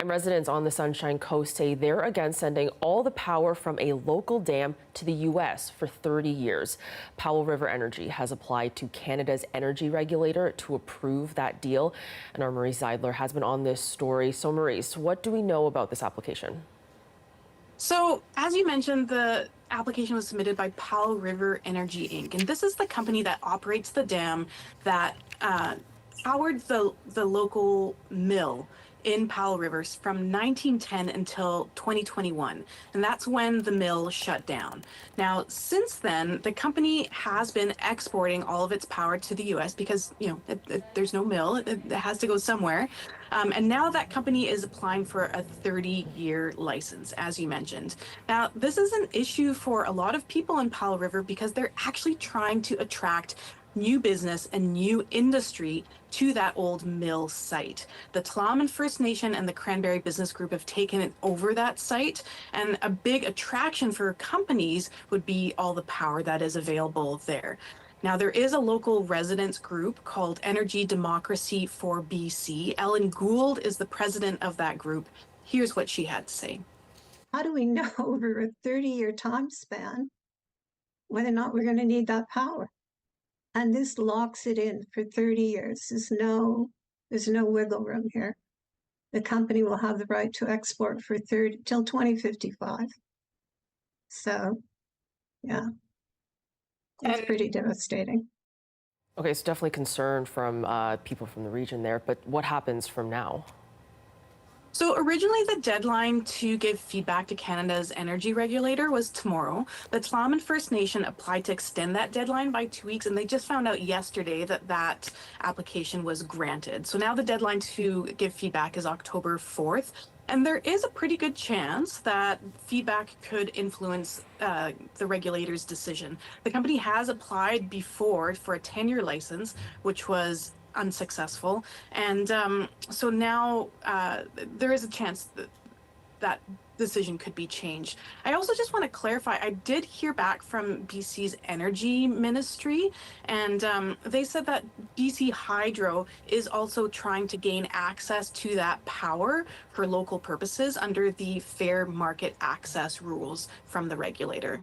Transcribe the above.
And residents on the Sunshine Coast say they're against sending all the power from a local dam to the U.S. for 30 years. Powell River Energy has applied to Canada's energy regulator to approve that deal. And our Maryse Zeidler has been on this story. So Maryse, what do we know about this application? So, as you mentioned, the application was submitted by Powell River Energy, Inc. And this is the company that operates the dam that powered the local mill in Powell River from 1910 until 2021. And that's when the mill shut down. Now, since then, the company has been exporting all of its power to the US because, there's no mill, it has to go somewhere. And now that company is applying for a 30-year license, as you mentioned. Now, this is an issue for a lot of people in Powell River because they're actually trying to attract new business and new industry to that old mill site. The Tla'amin First Nation and the Cranberry Business Group have taken over that site, and a big attraction for companies would be all the power that is available there. Now, there is a local residents group called Energy Democracy for BC. Ellen Gould is the president of that group. Here's what she had to say. How do we know over a 30-year time span whether or not we're going to need that power? And this locks it in for 30 years. There's no wiggle room here. The company will have the right to export for till 2055. So, yeah, it's pretty devastating. Okay, so definitely concern from people from the region there, but what happens from now? So originally the deadline to give feedback to Canada's energy regulator was tomorrow. The Tla'amin First Nation applied to extend that deadline by 2 weeks, and they just found out yesterday that that application was granted. So now the deadline to give feedback is October 4th. And there is a pretty good chance that feedback could influence the regulator's decision. The company has applied before for a 10-year license, which was unsuccessful, and so now there is a chance that that decision could be changed. I also just want to clarify, I did hear back from BC's energy ministry, and they said that BC Hydro is also trying to gain access to that power for local purposes under the fair market access rules from the regulator.